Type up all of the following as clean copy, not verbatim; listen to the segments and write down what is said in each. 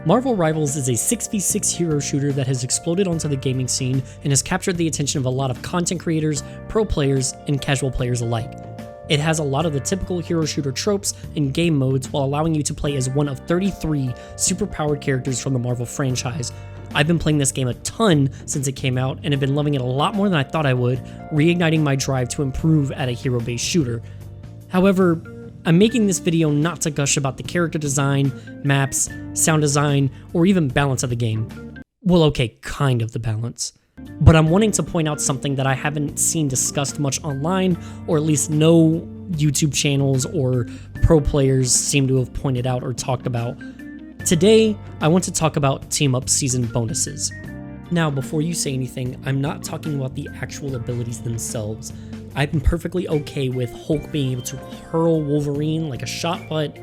Marvel Rivals is a 6v6 hero shooter that has exploded onto the gaming scene and has captured the attention of a lot of content creators, pro players, and casual players alike. It has a lot of the typical hero shooter tropes and game modes while allowing you to play as one of 33 superpowered characters from the Marvel franchise. I've been playing this game a ton since it came out and have been loving it a lot more than I thought I would, reigniting my drive to improve at a hero-based shooter. However, I'm making this video not to gush about the character design, maps, sound design, or even balance of the game. Well, okay, kind of the balance. But I'm wanting to point out something that I haven't seen discussed much online, or at least no YouTube channels or pro players seem to have pointed out or talked about. Today, I want to talk about Team Up Season bonuses. Now, before you say anything, I'm not talking about the actual abilities themselves. I'm perfectly okay with Hulk being able to hurl Wolverine like a shot put,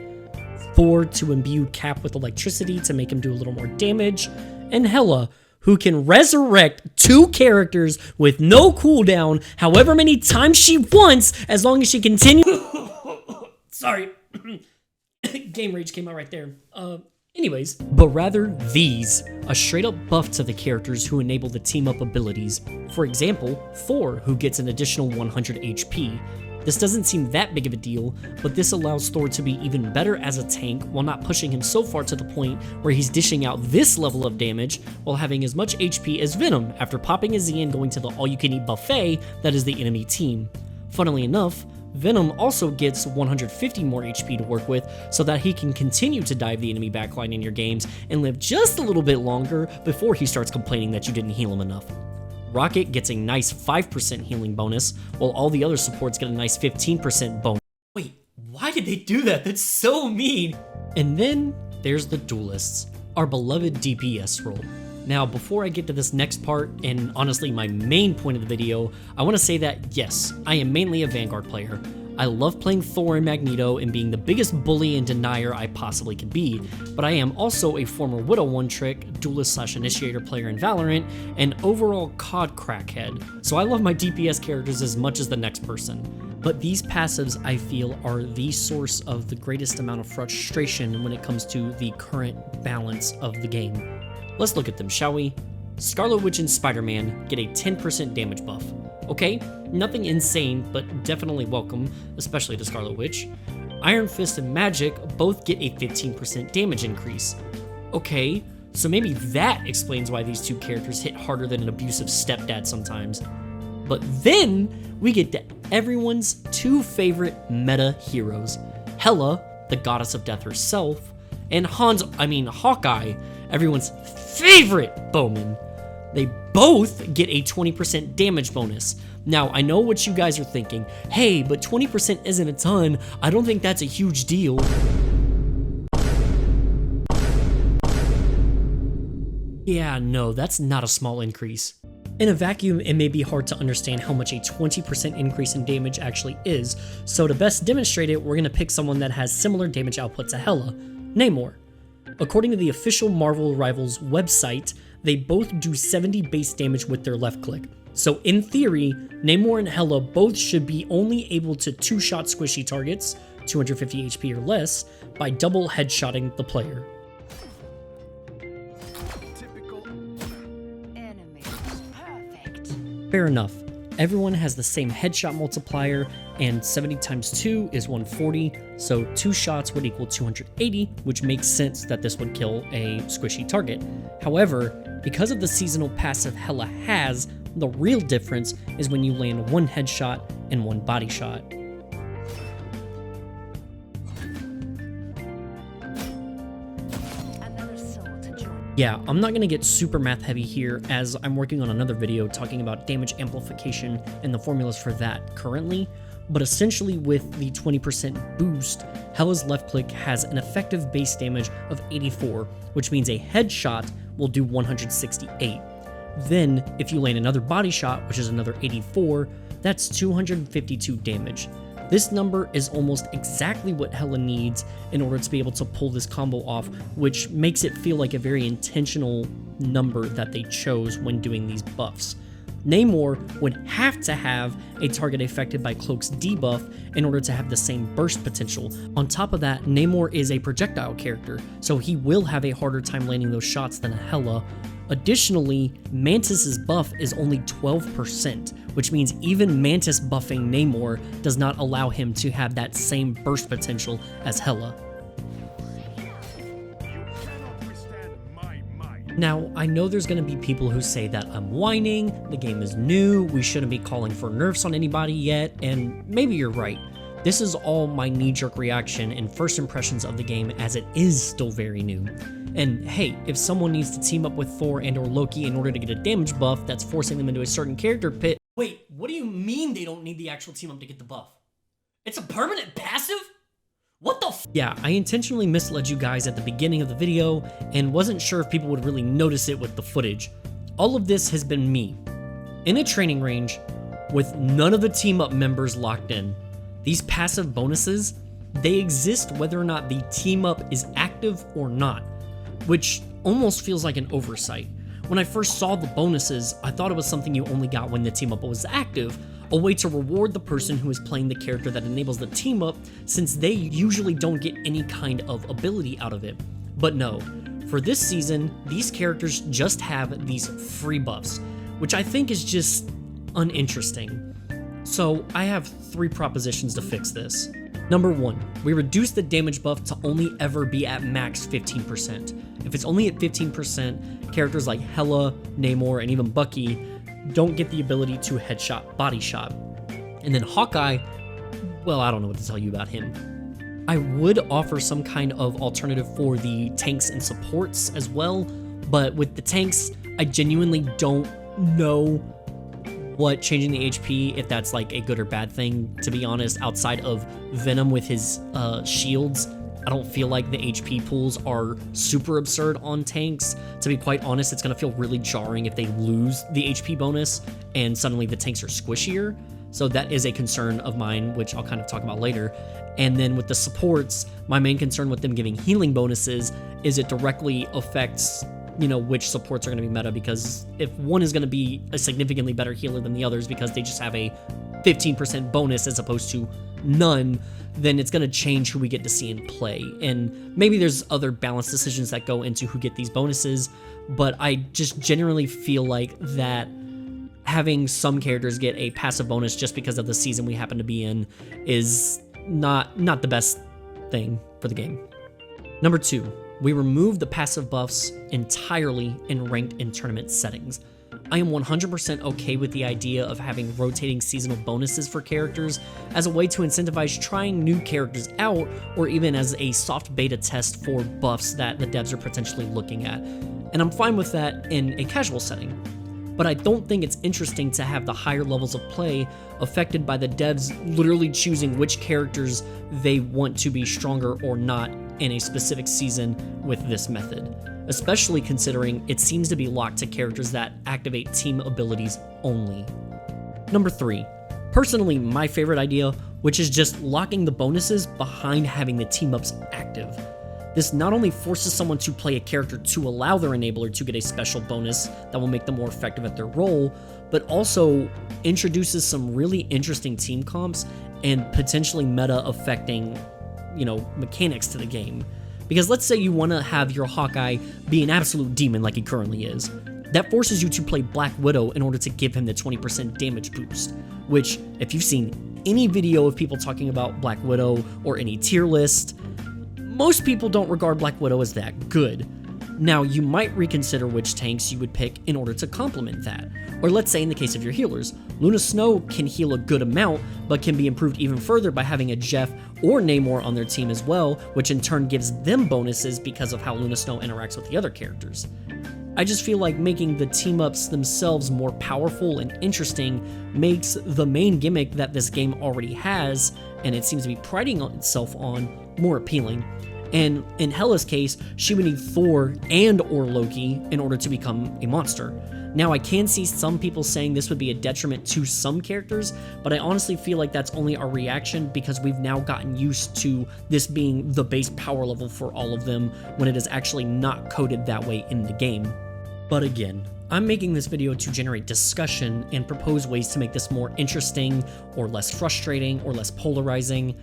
Thor to imbue Cap with electricity to make him do a little more damage, and Hela, who can resurrect two characters with no cooldown however many times she wants, as long as she continues. Sorry. Game rage came out right there. Anyways, but rather these, a straight up buff to the characters who enable the team up abilities. For example, Thor, who gets an additional 100 HP. This doesn't seem that big of a deal, but this allows Thor to be even better as a tank while not pushing him so far to the point where he's dishing out this level of damage while having as much HP as Venom after popping a Z and going to the all-you-can-eat buffet that is the enemy team. Funnily enough, Venom also gets 150 more HP to work with so that he can continue to dive the enemy backline in your games and live just a little bit longer before he starts complaining that you didn't heal him enough. Rocket gets a nice 5% healing bonus, while all the other supports get a nice 15% bonus. Wait, why did they do that? That's so mean! And then there's the Duelists, our beloved DPS role. Now, before I get to this next part, and honestly my main point of the video, I want to say that yes, I am mainly a Vanguard player. I love playing Thor and Magneto and being the biggest bully and denier I possibly could be, but I am also a former Widow one-trick, duelist/initiator player in Valorant, and overall COD crackhead, so I love my DPS characters as much as the next person. But these passives, I feel, are the source of the greatest amount of frustration when it comes to the current balance of the game. Let's look at them, shall we? Scarlet Witch and Spider-Man get a 10% damage buff. Okay, nothing insane, but definitely welcome, especially to Scarlet Witch. Iron Fist and Magic both get a 15% damage increase. Okay, so maybe that explains why these two characters hit harder than an abusive stepdad sometimes. But then we get to everyone's two favorite meta heroes, Hela, the goddess of death herself, and Hawkeye, everyone's favorite bowman. They both get a 20% damage bonus. Now, I know what you guys are thinking. Hey, but 20% isn't a ton. I don't think that's a huge deal. Yeah, no, that's not a small increase. In a vacuum, it may be hard to understand how much a 20% increase in damage actually is, so to best demonstrate it, we're going to pick someone that has similar damage output to Hela, Namor. According to the official Marvel Rivals website, they both do 70 base damage with their left click. So in theory, Namor and Hela both should be only able to two-shot squishy targets, 250 HP or less, by double headshotting the player. Typical enemy. Perfect. Fair enough. Everyone has the same headshot multiplier, and 70 times 2 is 140, so 2 shots would equal 280, which makes sense that this would kill a squishy target. However, because of the seasonal passive Hela has, the real difference is when you land one headshot and one body shot. Yeah, I'm not going to get super math heavy here as I'm working on another video talking about damage amplification and the formulas for that currently, but essentially with the 20% boost, Hela's left click has an effective base damage of 84, which means a headshot will do 168. Then, if you land another body shot, which is another 84, that's 252 damage. This number is almost exactly what Hela needs in order to be able to pull this combo off, which makes it feel like a very intentional number that they chose when doing these buffs. Namor would have to have a target affected by Cloak's debuff in order to have the same burst potential. On top of that, Namor is a projectile character, so he will have a harder time landing those shots than Hela. Additionally, Mantis's buff is only 12%, which means even Mantis buffing Namor does not allow him to have that same burst potential as Hela. Now, I know there's going to be people who say that I'm whining, the game is new, we shouldn't be calling for nerfs on anybody yet, and maybe you're right. This is all my knee-jerk reaction and first impressions of the game as it is still very new. And hey, if someone needs to team up with Thor and or Loki in order to get a damage buff that's forcing them into a certain character pit— Wait, what do you mean they don't need the actual team up to get the buff? It's a permanent passive? What the f— Yeah, I intentionally misled you guys at the beginning of the video and wasn't sure if people would really notice it with the footage. All of this has been me, in a training range, with none of the team up members locked in. These passive bonuses, they exist whether or not the team up is active or not, which almost feels like an oversight. When I first saw the bonuses, I thought it was something you only got when the team up was active, a way to reward the person who is playing the character that enables the team up, since they usually don't get any kind of ability out of it. But no, for this season, these characters just have these free buffs, which I think is just uninteresting. So I have 3 propositions to fix this. Number 1, we reduce the damage buff to only ever be at max 15%. If it's only at 15%, characters like Hela, Namor, and even Bucky don't get the ability to headshot, body shot. And then Hawkeye, well, I don't know what to tell you about him. I would offer some kind of alternative for the tanks and supports as well, but with the tanks, I genuinely don't know what changing the HP, if that's like a good or bad thing, to be honest. Outside of Venom with his shields, I don't feel like the HP pools are super absurd on tanks. To be quite honest, it's going to feel really jarring if they lose the HP bonus and suddenly the tanks are squishier. So that is a concern of mine, which I'll kind of talk about later. And then with the supports, my main concern with them giving healing bonuses is it directly affects, you know, which supports are going to be meta, because if one is going to be a significantly better healer than the others because they just have a 15% bonus as opposed to none, then it's going to change who we get to see in play. And maybe there's other balance decisions that go into who get these bonuses, but I just generally feel like that having some characters get a passive bonus just because of the season we happen to be in is not the best thing for the game. Number 2, we remove the passive buffs entirely in ranked and tournament settings. I am 100% okay with the idea of having rotating seasonal bonuses for characters as a way to incentivize trying new characters out, or even as a soft beta test for buffs that the devs are potentially looking at. And I'm fine with that in a casual setting. But I don't think it's interesting to have the higher levels of play affected by the devs literally choosing which characters they want to be stronger or not in a specific season with this method, especially considering it seems to be locked to characters that activate team abilities only. Number 3, personally my favorite idea, which is just locking the bonuses behind having the team ups active. This not only forces someone to play a character to allow their enabler to get a special bonus that will make them more effective at their role, but also introduces some really interesting team comps and potentially meta affecting, you know, mechanics to the game. Because let's say you want to have your Hawkeye be an absolute demon like he currently is. That forces you to play Black Widow in order to give him the 20% damage boost, which, if you've seen any video of people talking about Black Widow or any tier list, most people don't regard Black Widow as that good. Now, you might reconsider which tanks you would pick in order to complement that. Or let's say in the case of your healers, Luna Snow can heal a good amount, but can be improved even further by having a Jeff or Namor on their team as well, which in turn gives them bonuses because of how Luna Snow interacts with the other characters. I just feel like making the team-ups themselves more powerful and interesting makes the main gimmick that this game already has, and it seems to be priding itself on, more appealing. And in Hela's case, she would need Thor and or Loki in order to become a monster. Now, I can see some people saying this would be a detriment to some characters, but I honestly feel like that's only our reaction because we've now gotten used to this being the base power level for all of them when it is actually not coded that way in the game. But again, I'm making this video to generate discussion and propose ways to make this more interesting or less frustrating or less polarizing.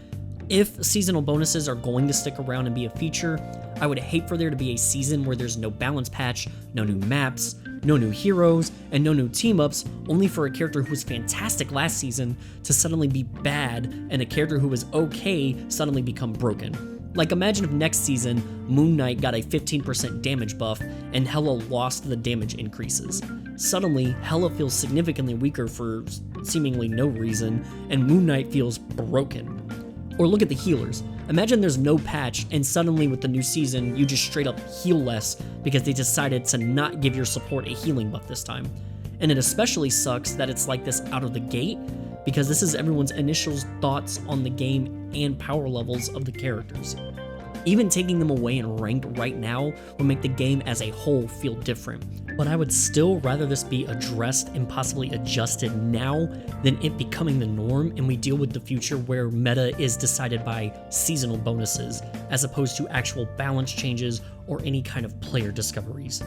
If seasonal bonuses are going to stick around and be a feature, I would hate for there to be a season where there's no balance patch, no new maps, no new heroes, and no new team-ups, only for a character who was fantastic last season to suddenly be bad, and a character who was okay suddenly become broken. Like, imagine if next season, Moon Knight got a 15% damage buff, and Hela lost the damage increases. Suddenly, Hela feels significantly weaker for seemingly no reason, and Moon Knight feels broken. Or look at the healers. Imagine there's no patch, and suddenly with the new season, you just straight up heal less because they decided to not give your support a healing buff this time. And it especially sucks that it's like this out of the gate, because this is everyone's initial thoughts on the game and power levels of the characters. Even taking them away in ranked right now would make the game as a whole feel different, but I would still rather this be addressed and possibly adjusted now than it becoming the norm and we deal with the future where meta is decided by seasonal bonuses as opposed to actual balance changes or any kind of player discoveries.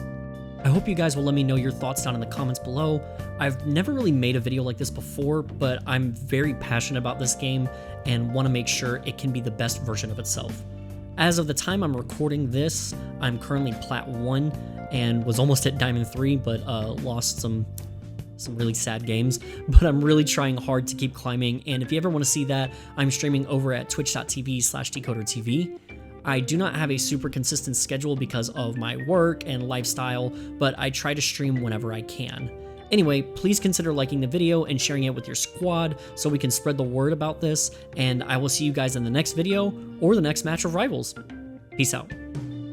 I hope you guys will let me know your thoughts down in the comments below. I've never really made a video like this before, but I'm very passionate about this game and want to make sure it can be the best version of itself. As of the time I'm recording this, I'm currently Plat 1 and was almost at Diamond 3, but lost some really sad games. But I'm really trying hard to keep climbing, and if you ever want to see that, I'm streaming over at twitch.tv/DecoderTV. I do not have a super consistent schedule because of my work and lifestyle, but I try to stream whenever I can. Anyway, please consider liking the video and sharing it with your squad so we can spread the word about this, and I will see you guys in the next video or the next match of Rivals. Peace out.